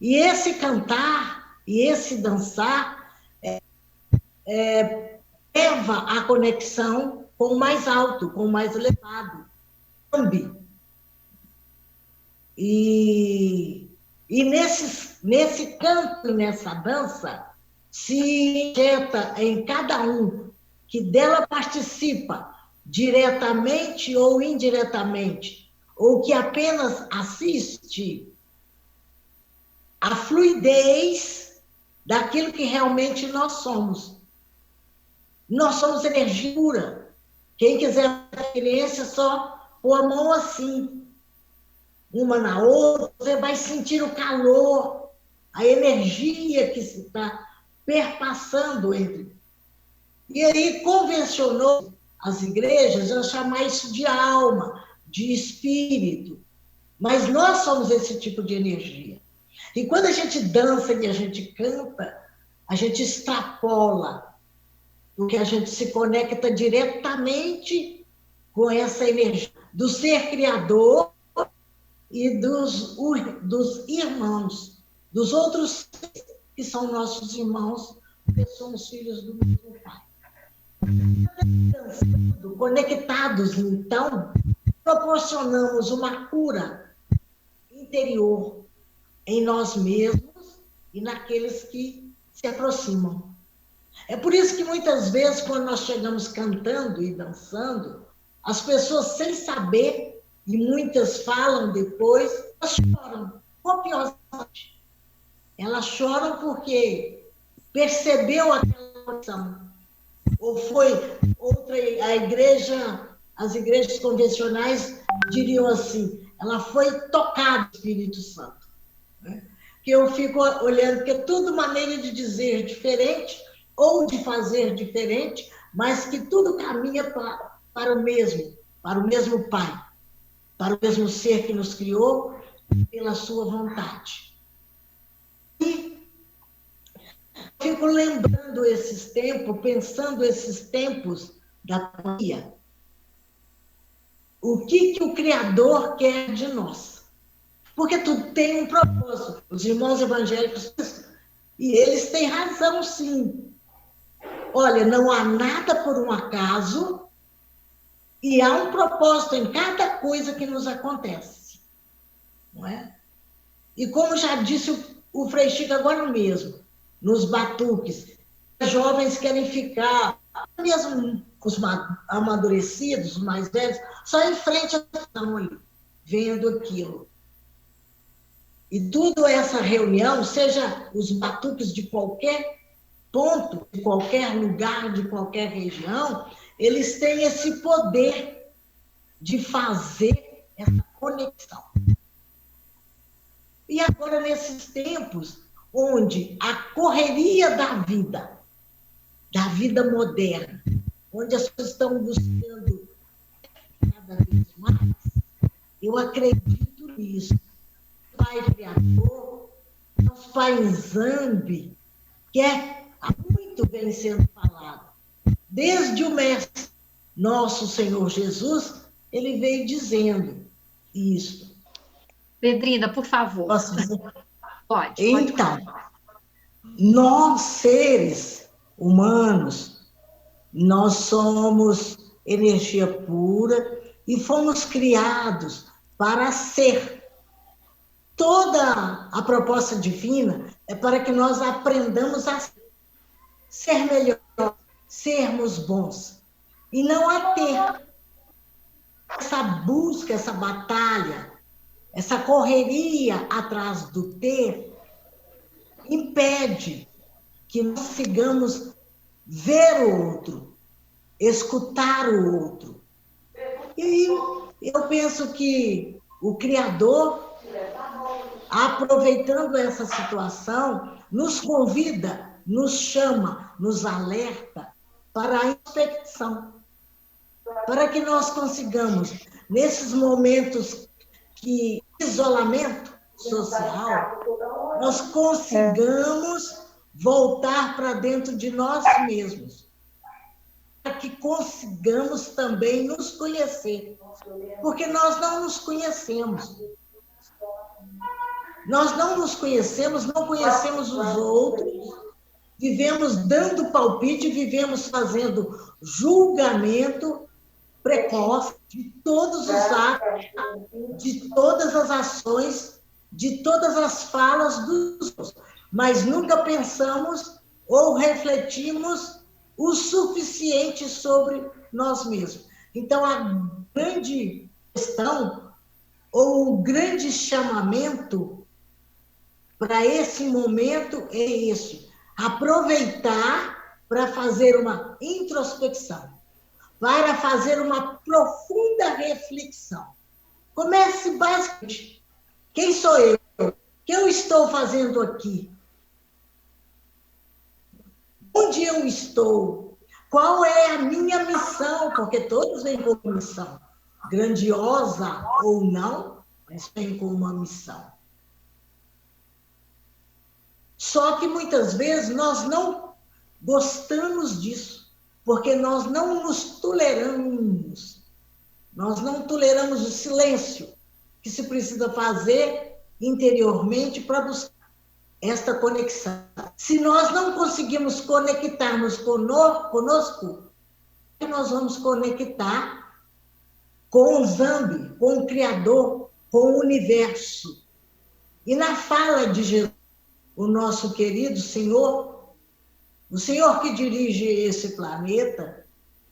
E esse cantar e esse dançar leva a conexão com o mais alto, com o mais elevado. E nesse canto e nessa dança se injeta em cada um que dela participa, diretamente ou indiretamente, ou que apenas assiste, a fluidez daquilo que realmente nós somos. Nós somos energia pura. Quem quiser a experiência, só pôr a mão assim, uma na outra, você vai sentir o calor, a energia que está perpassando entre. E aí convencionou as igrejas a chamar isso de alma, de espírito. Mas nós somos esse tipo de energia. E quando a gente dança e a gente canta, a gente extrapola, porque a gente se conecta diretamente com essa energia do ser criador e dos irmãos, dos outros que são nossos irmãos, porque somos filhos do mesmo Pai. Dançando, conectados, então, proporcionamos uma cura interior em nós mesmos e naqueles que se aproximam. É por isso que muitas vezes, quando nós chegamos cantando e dançando, as pessoas, sem saber, e muitas falam depois, elas choram copiosamente. Elas choram porque percebeu aquela condição. Ou foi outra, a igreja, as igrejas convencionais diriam assim, ela foi tocada do Espírito Santo. Né? Que eu fico olhando, que é tudo maneira de dizer diferente, ou de fazer diferente, mas que tudo caminha para o mesmo Pai, para o mesmo ser que nos criou pela sua vontade. E fico lembrando esses tempos, pensando esses tempos da pandemia, o que o Criador quer de nós. Porque tudo tem um propósito. Os irmãos evangélicos, e eles têm razão, sim. Olha, não há nada por um acaso e há um propósito em cada coisa que nos acontece. Não é? E como já disse o Frei Chico agora mesmo, nos batuques, os jovens querem ficar, mesmo os amadurecidos, os mais velhos, só em frente à televisão ali, vendo aquilo. E tudo essa reunião, seja os batuques de qualquer ponto, de qualquer lugar, de qualquer região, eles têm esse poder de fazer essa conexão. E agora, nesses tempos, onde a correria da vida moderna, onde as pessoas estão buscando cada vez mais, eu acredito nisso. O Pai Criador, nosso Pai Zambi, que há muito vem sendo falado. Desde o Mestre, nosso Senhor Jesus, ele veio dizendo isso. Pedrina, por favor. Posso dizer? Pode. Então, nós, seres humanos, nós somos energia pura e fomos criados para ser. Toda a proposta divina é para que nós aprendamos a ser melhor, sermos bons. E não a ter essa busca, essa batalha, essa correria atrás do ter, impede que nós sigamos ver o outro, escutar o outro. E eu penso que o Criador, aproveitando essa situação, nos convida, nos chama, nos alerta para a inspecção, para que nós consigamos, nesses momentos de isolamento social, nós consigamos voltar para dentro de nós mesmos, para que consigamos também nos conhecer, porque nós não nos conhecemos. Nós não nos conhecemos, não conhecemos os outros, vivemos dando palpite, vivemos fazendo julgamento precoce de todos os atos, de todas as ações, de todas as falas dos outros, mas nunca pensamos ou refletimos o suficiente sobre nós mesmos. Então, a grande questão, ou o grande chamamento para esse momento é esse: aproveitar para fazer uma introspecção, para fazer uma profunda reflexão. Comece basicamente. Quem sou eu? O que eu estou fazendo aqui? Onde eu estou? Qual é a minha missão? Porque todos vêm com uma missão, grandiosa ou não, mas vêm com uma missão. Só que muitas vezes nós não gostamos disso, porque nós não nos toleramos. Nós não toleramos o silêncio que se precisa fazer interiormente para buscar esta conexão. Se nós não conseguimos conectarmos conosco, nós vamos conectar com o Zambi, com o Criador, com o Universo. E na fala de Jesus, o nosso querido Senhor, o Senhor que dirige esse planeta,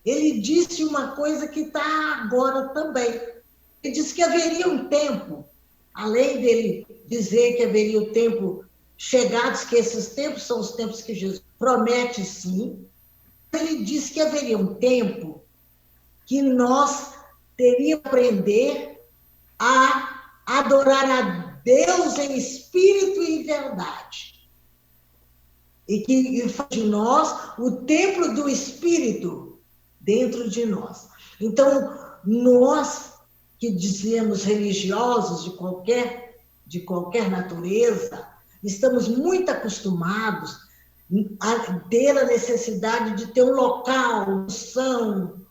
ele disse uma coisa que está agora também. Ele disse que haveria um tempo, além dele dizer que haveria o tempo chegados, que esses tempos são os tempos que Jesus promete, sim, ele disse que haveria um tempo que nós teríamos que aprender a adorar a Deus em espírito e em verdade. E que faz de nós o templo do Espírito dentro de nós. Então, nós que dizemos religiosos de qualquer natureza, estamos muito acostumados a ter a necessidade de ter um local, unção,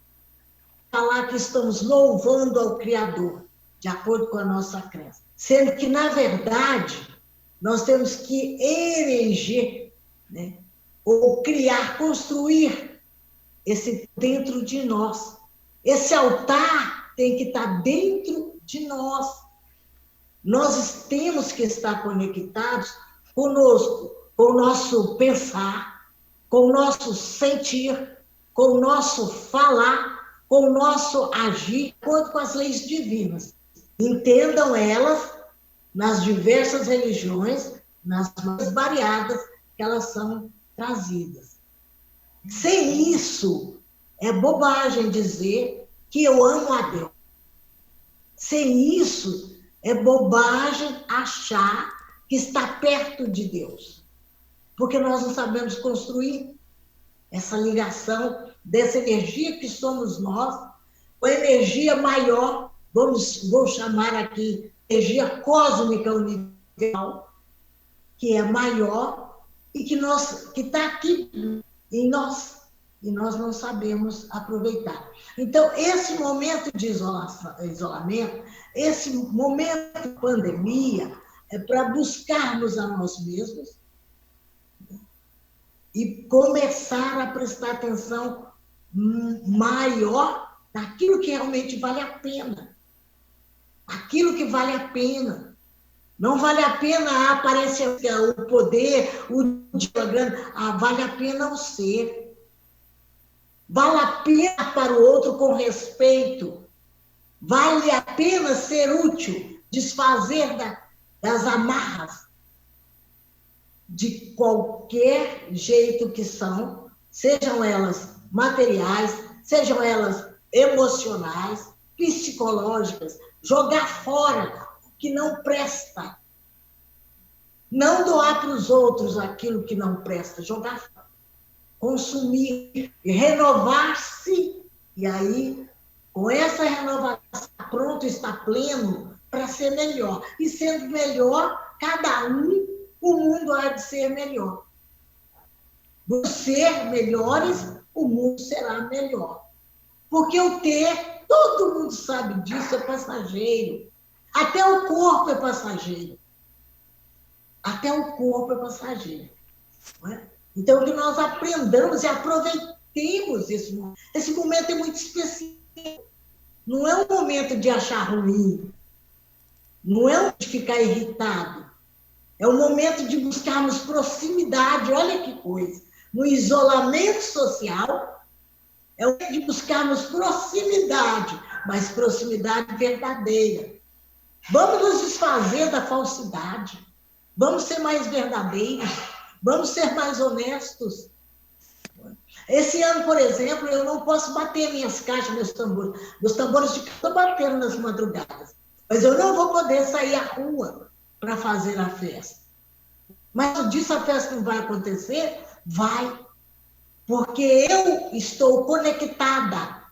falar que estamos louvando ao Criador, de acordo com a nossa crença. Sendo que, na verdade, nós temos que erigir, né? Ou criar, construir esse dentro de nós. Esse altar tem que estar dentro de nós. Nós temos que estar conectados conosco, com o nosso pensar, com o nosso sentir, com o nosso falar, com o nosso agir, de acordo com as leis divinas. Entendam elas nas diversas religiões, nas mais variadas que elas são trazidas. Sem isso, é bobagem dizer que eu amo a Deus. Sem isso, é bobagem achar que está perto de Deus. Porque nós não sabemos construir essa ligação dessa energia que somos nós, com a energia maior, vou chamar aqui energia cósmica universal, que é maior e que está aqui em nós, e nós não sabemos aproveitar. Então, esse momento de isolamento, esse momento de pandemia, é para buscarmos a nós mesmos e começar a prestar atenção maior naquilo que realmente vale a pena. Aquilo que vale a pena. Não vale a pena aparecer o poder, o diagrama. Vale a pena o ser. Vale a pena para o outro com respeito. Vale a pena ser útil, desfazer das amarras de qualquer jeito que são, sejam elas materiais, sejam elas emocionais, psicológicas, jogar fora o que não presta. Não doar para os outros aquilo que não presta, jogar fora. Consumir, renovar-se, e aí, com essa renovação, pronto, está pleno para ser melhor. E sendo melhor, cada um, o mundo há de ser melhor. Por ser melhores, o mundo será melhor. Porque o ter, todo mundo sabe disso, é passageiro. Até o corpo é passageiro. Até o corpo é passageiro. Não é? Então, que nós aprendamos e aproveitemos esse momento. Esse momento é muito especial. Não é um momento de achar ruim. Não é um de ficar irritado. É o momento de buscarmos proximidade. Olha que coisa. No isolamento social, é o momento de buscarmos proximidade, mas proximidade verdadeira. Vamos nos desfazer da falsidade. Vamos ser mais verdadeiros. Vamos ser mais honestos. Esse ano, por exemplo, eu não posso bater minhas caixas, meus tambores. Meus tambores ficam batendo nas madrugadas. Mas eu não vou poder sair à rua para fazer a festa. Mas eu disse a festa não vai acontecer? Vai. Porque eu estou conectada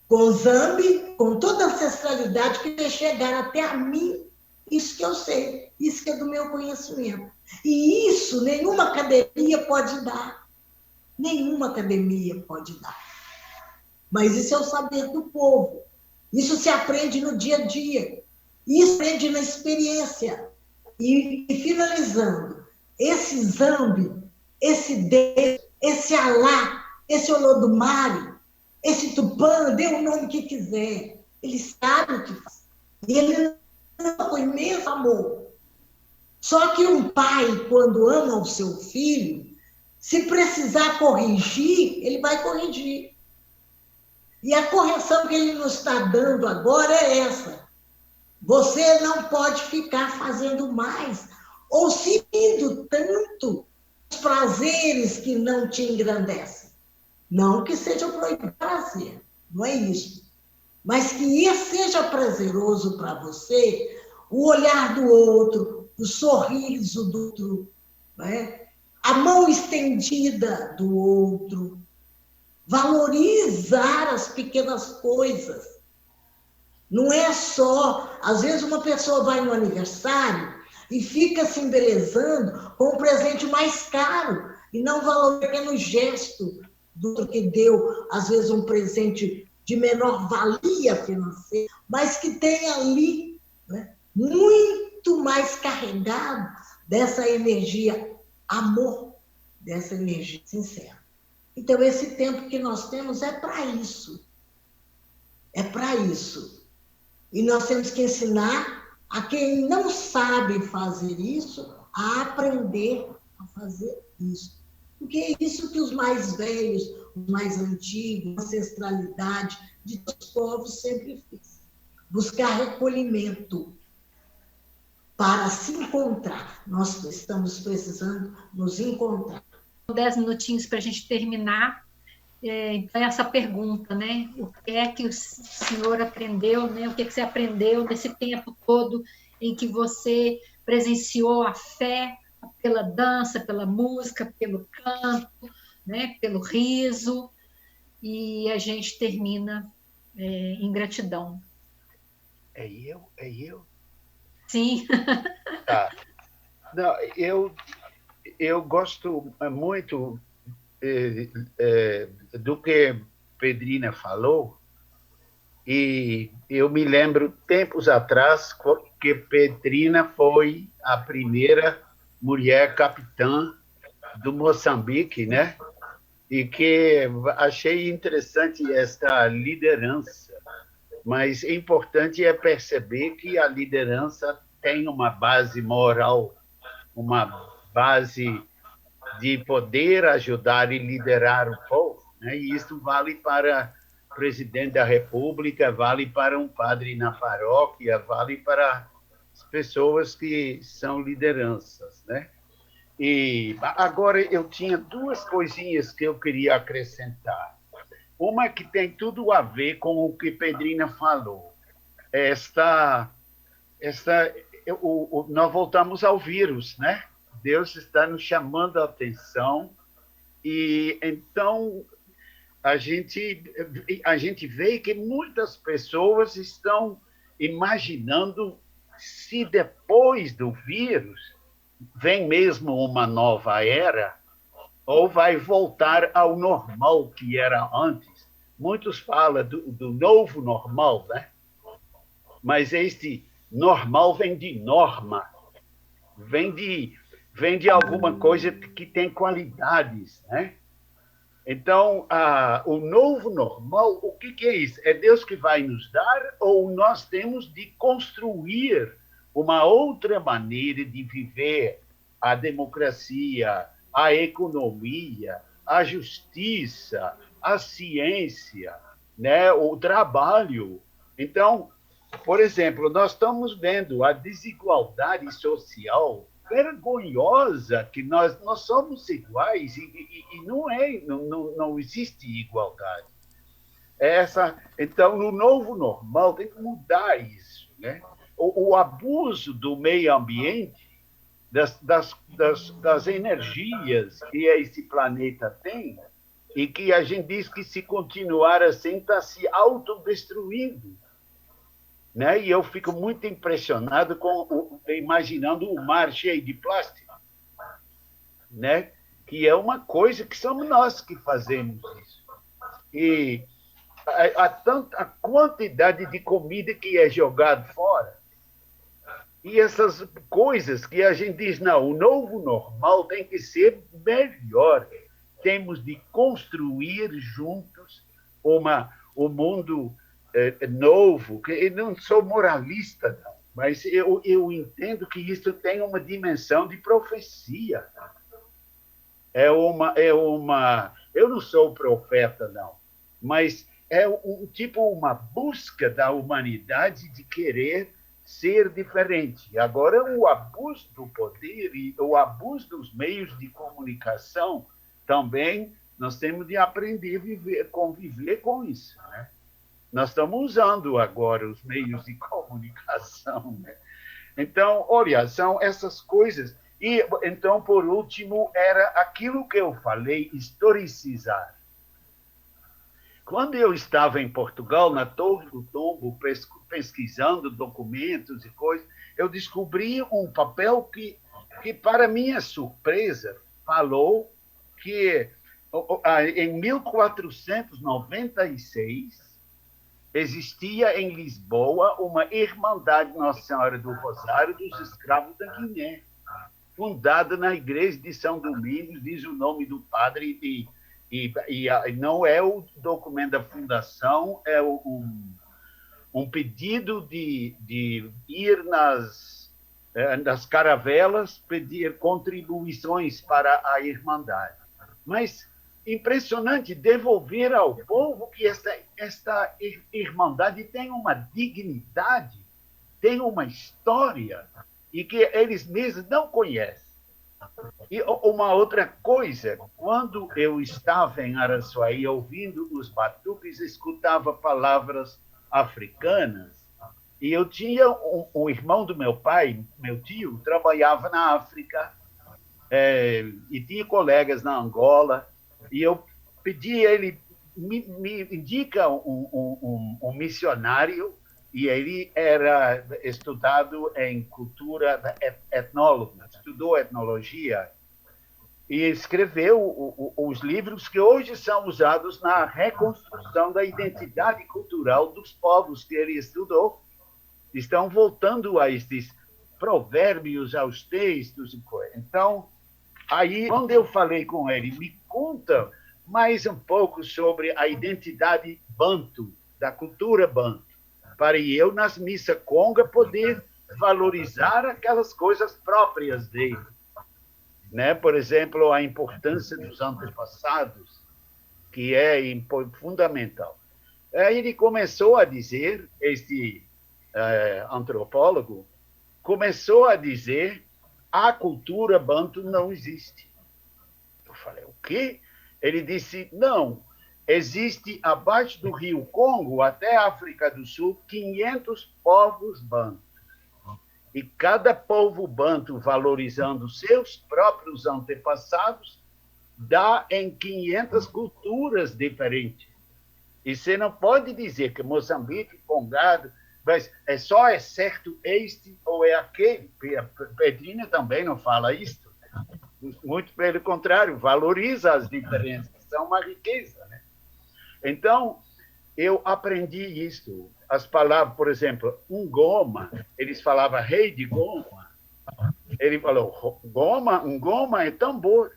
com o Zambi, com toda a ancestralidade que vai chegar até a mim. Isso que eu sei, isso que é do meu conhecimento. E isso nenhuma academia pode dar. Nenhuma academia pode dar. Mas isso é o saber do povo. Isso se aprende no dia a dia. Isso se aprende na experiência. E finalizando, esse Zambi, esse Deus, esse Alá, esse Olodumare, esse Tupã, dê o nome que quiser. Ele sabe o que faz. E ele ama com imenso amor. Só que um pai, quando ama o seu filho, se precisar corrigir, ele vai corrigir. E a correção que ele nos está dando agora é essa. Você não pode ficar fazendo mais ou seguindo tanto os prazeres que não te engrandecem. Não que seja proibido prazer, não é isso. Mas que isso seja prazeroso para você, o olhar do outro, o sorriso do outro, não é? A mão estendida do outro, valorizar as pequenas coisas. Não é só, às vezes uma pessoa vai no aniversário e fica se embelezando com um presente mais caro e não valoriza o pequeno gesto do que deu, às vezes um presente de menor valia financeira, mas que tem ali, né, muito mais carregado dessa energia amor, dessa energia sincera. Então, esse tempo que nós temos é para isso. É para isso. E nós temos que ensinar a quem não sabe fazer isso, a aprender a fazer isso. Porque é isso que os mais velhos, os mais antigos, a ancestralidade de todos os povos sempre fez. Buscar recolhimento para se encontrar. Nós estamos precisando nos encontrar. 10 minutinhos para a gente terminar. Então, essa pergunta, né? O que é que o senhor aprendeu, né? O que é que você aprendeu nesse tempo todo em que você presenciou a fé pela dança, pela música, pelo canto, né? Pelo riso, e a gente termina em gratidão. É eu? É eu? Sim. Tá. Não, eu gosto muito do que Pedrina falou, e eu me lembro tempos atrás que Pedrina foi a primeira mulher capitã do Moçambique, né? E que achei interessante esta liderança, mas é importante perceber que a liderança tem uma base moral, uma base de poder ajudar e liderar o povo, né? E isso vale para o presidente da República, vale para um padre na paróquia, vale para as pessoas que são lideranças, né? E agora eu tinha duas coisinhas que eu queria acrescentar. Uma que tem tudo a ver com o que Pedrina falou. Nós voltamos ao vírus, né? Deus está nos chamando a atenção, e então a gente vê que muitas pessoas estão imaginando se depois do vírus vem mesmo uma nova era ou vai voltar ao normal que era antes. Muitos falam do novo normal, né? Mas este normal vem de norma. vem de alguma coisa que tem qualidades, né? Então, o novo normal, o que é isso? É Deus que vai nos dar ou nós temos de construir uma outra maneira de viver a democracia, a economia, a justiça, a ciência, né? O trabalho. Então, por exemplo, nós estamos vendo a desigualdade social vergonhosa, que nós somos iguais e não existe igualdade. Então, no novo normal, tem que mudar isso, né? O abuso do meio ambiente, das energias que esse planeta tem, e que a gente diz que, se continuar assim, está se autodestruindo. Né? E eu fico muito impressionado imaginando o mar cheio de plástico, né? Que é uma coisa que somos nós que fazemos isso. E a quantidade de comida que é jogada fora. E essas coisas que a gente diz, não, o novo normal tem que ser melhor. Temos de construir juntos o mundo novo. Eu não sou moralista, não, mas eu entendo que isso tem uma dimensão de profecia. Eu não sou profeta, não, mas é uma busca da humanidade de querer ser diferente. Agora, o abuso do poder e o abuso dos meios de comunicação também nós temos de aprender a conviver com isso, né? Nós estamos usando agora os meios de comunicação, né? Então, olha, são essas coisas. E, então, por último, era aquilo que eu falei, historicizar. Quando eu estava em Portugal, na Torre do Tombo, pesquisando documentos e coisas, eu descobri um papel que para minha surpresa, falou que em 1496 existia em Lisboa uma Irmandade Nossa Senhora do Rosário dos Escravos da Guiné, fundada na igreja de São Domingos, diz o nome do padre, e não é o documento da fundação, é um pedido de ir nas caravelas, pedir contribuições para a Irmandade. Mas impressionante devolver ao povo que esta Irmandade tem uma dignidade, tem uma história, e que eles mesmos não conhecem. E uma outra coisa, quando eu estava em Araçuaí ouvindo os batuques, escutava palavras africanas, e eu tinha um irmão do meu pai, meu tio, trabalhava na África, e tinha colegas na Angola, e eu pedi a ele, me indica um missionário, e ele era estudado em cultura, etnólogo, estudou etnologia e escreveu os livros que hoje são usados na reconstrução da identidade cultural dos povos que ele estudou. Estão voltando a esses provérbios, aos textos e coisas. Então, aí, quando eu falei com ele, me conta mais um pouco sobre a identidade banto, da cultura banto, para eu, nas missas conga, poder valorizar aquelas coisas próprias dele. Né? Por exemplo, a importância dos antepassados, que é fundamental. Aí ele começou a dizer, este antropólogo, começou a dizer a cultura banto não existe. Eu falei, o quê? Ele disse, não, existe abaixo do rio Congo, até a África do Sul, 500 povos bantos. E cada povo banto, valorizando seus próprios antepassados, dá em 500 culturas diferentes. E você não pode dizer que Moçambique, Congado, mas é certo este ou é aquele. Pedrina também não fala isto. Muito pelo contrário, valoriza as diferenças, são uma riqueza, né? Então, eu aprendi isso. As palavras, por exemplo, Ngoma, eles falavam rei de Goma. Ele falou, goma, um goma é tambor,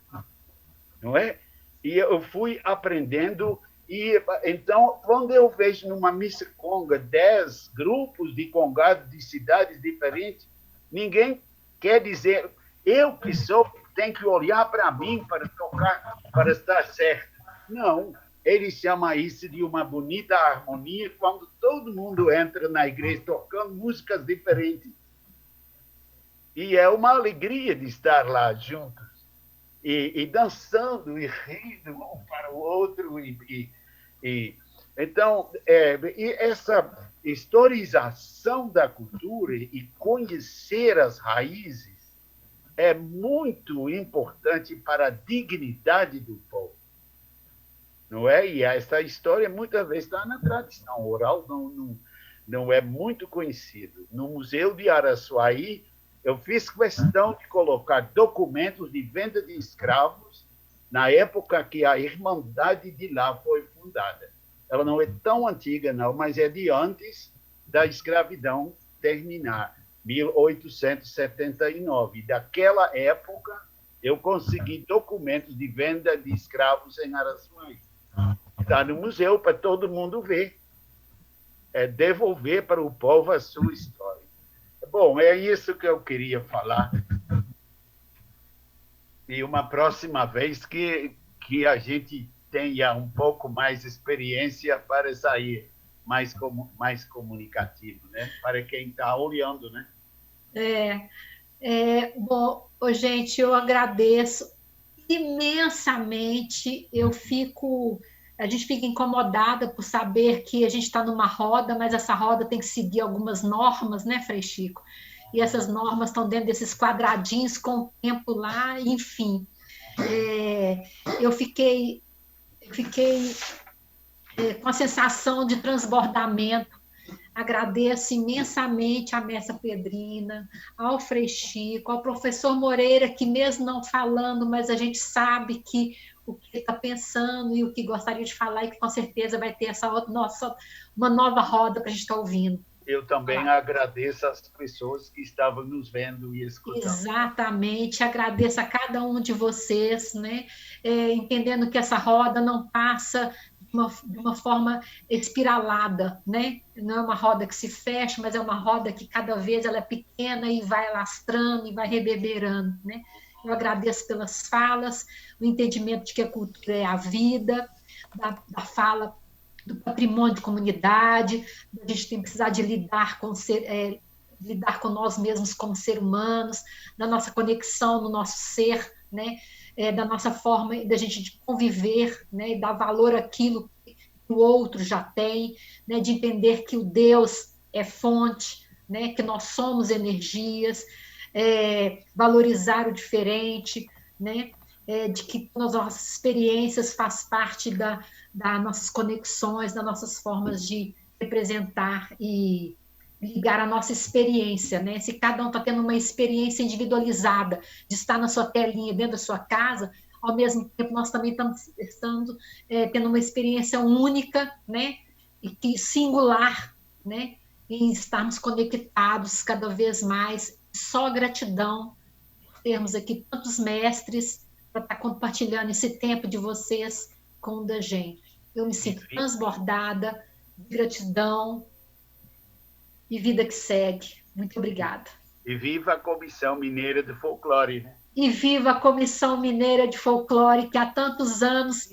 não é? E eu fui aprendendo. E então, quando eu vejo numa missa conga 10 grupos de congados de cidades diferentes, ninguém quer dizer, eu que sou, tenho que olhar para mim para tocar, para estar certo. Não, ele chama isso de uma bonita harmonia quando todo mundo entra na igreja tocando músicas diferentes. E é uma alegria de estar lá juntos, e dançando e rindo um para o outro. Então, e essa historização da cultura e conhecer as raízes é muito importante para a dignidade do povo. Não é? E essa história muitas vezes está na tradição oral, não é muito conhecido. No Museu de Araçuaí, eu fiz questão de colocar documentos de venda de escravos na época que a Irmandade de lá foi fundada. Ela não é tão antiga, não, mas é de antes da escravidão terminar, 1879. Daquela época, eu consegui documentos de venda de escravos em Araçuaí. Está no museu para todo mundo ver. É devolver para o povo a sua história. Bom, é isso que eu queria falar. E uma próxima vez que a gente tenha um pouco mais experiência para sair mais comunicativo, né? Para quem está olhando, né? Bom, gente, eu agradeço imensamente. A gente fica incomodada por saber que a gente está numa roda, mas essa roda tem que seguir algumas normas, né, Frei Chico? E essas normas estão dentro desses quadradinhos com o tempo lá, enfim. Eu fiquei com a sensação de transbordamento. Agradeço imensamente à mestra Pedrina, ao Frei Chico, ao professor Moreira, que mesmo não falando, mas a gente sabe que o que está pensando e o que gostaria de falar, e que com certeza vai ter uma nova roda para a gente estar ouvindo. Eu também agradeço às pessoas que estavam nos vendo e escutando. Exatamente, agradeço a cada um de vocês, né? Entendendo que essa roda não passa de uma forma espiralada, né? Não é uma roda que se fecha, mas é uma roda que cada vez ela é pequena e vai alastrando e vai reverberando, né? Eu agradeço pelas falas, o entendimento de que a cultura é a vida, da fala do patrimônio de comunidade, a gente tem que precisar de lidar com nós mesmos como seres humanos, da nossa conexão no nosso ser, né? Da nossa forma da gente conviver, né? E dar valor àquilo que o outro já tem, né? De entender que o Deus é fonte, né? Que nós somos energias, valorizar o diferente, né? De que todas as nossas experiências faz parte das nossas conexões, das nossas formas de representar e ligar a nossa experiência, né? Se cada um está tendo uma experiência individualizada de estar na sua telinha dentro da sua casa, ao mesmo tempo nós também estamos tendo uma experiência única, né? E que singular, né? Em estarmos conectados cada vez mais. Só gratidão por termos aqui tantos mestres para estar compartilhando esse tempo de vocês com o da gente. Eu me sinto transbordada de gratidão e vida que segue. Muito obrigada. E viva a Comissão Mineira de Folclore, né? E viva a Comissão Mineira de Folclore, que há tantos anos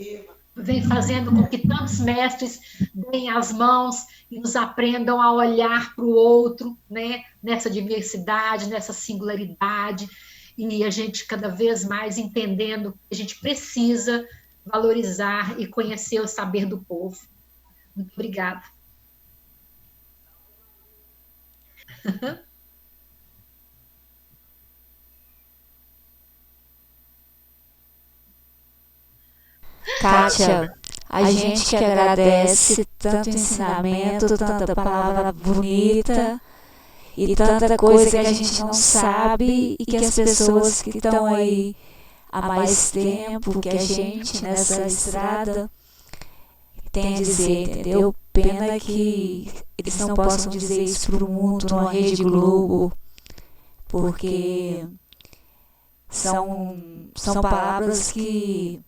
vem fazendo com que tantos mestres deem as mãos e nos aprendam a olhar para o outro, né? Nessa diversidade, nessa singularidade, e a gente cada vez mais entendendo que a gente precisa valorizar e conhecer o saber do povo. Muito obrigada. Kátia, a gente que agradece tanto ensinamento, tanta palavra bonita e tanta coisa que a gente não sabe e que as pessoas que estão aí há mais tempo que a gente nessa estrada têm a dizer, entendeu? Pena que eles não possam dizer isso para o mundo numa Rede Globo, porque são palavras que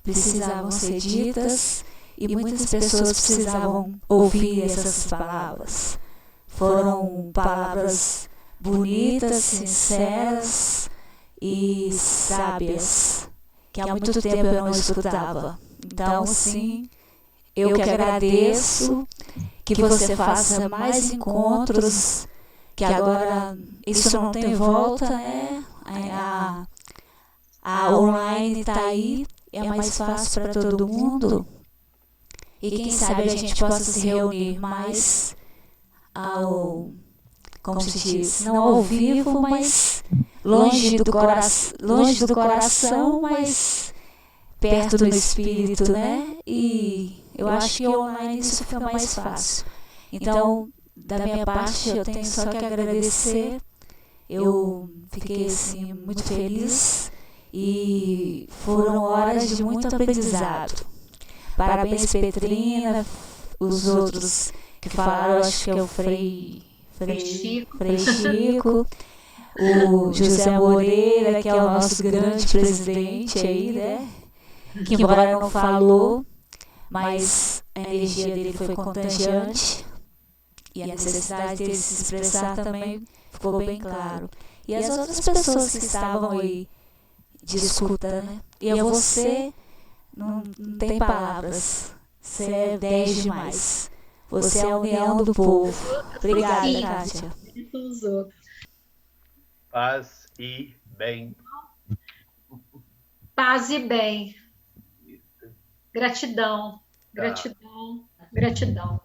precisavam ser ditas e muitas pessoas precisavam ouvir essas palavras. Foram palavras bonitas, sinceras e sábias, que há muito tempo eu não escutava. Então, sim, eu que agradeço que você faça mais encontros, que agora isso não tem volta, né? A online está aí, é mais fácil para todo mundo. E quem sabe a gente possa se reunir mais como se diz, não ao vivo, mas longe do coração, mas perto do espírito, né? E eu acho que online isso fica mais fácil. Então, da minha parte, eu tenho só que agradecer. Eu fiquei assim muito feliz e foram horas de muito aprendizado. Parabéns, Petrina, os outros que falaram, acho que é o Frei Chico, o José Moreira, que é o nosso grande presidente aí, né? Que embora não falou, mas a energia dele foi contagiante e a necessidade dele se expressar também ficou bem claro. E as outras pessoas que estavam aí de escuta, né? E a você, não tem palavras, você é 10 demais. Você é a união do povo. Obrigada, Kátia. Paz e bem. Paz e bem. Gratidão, gratidão, gratidão.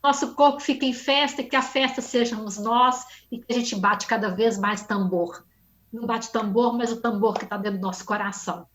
Nosso corpo fica em festa, que a festa sejamos nós e que a gente bate cada vez mais tambor. Não bate tambor, mas o tambor que está dentro do nosso coração.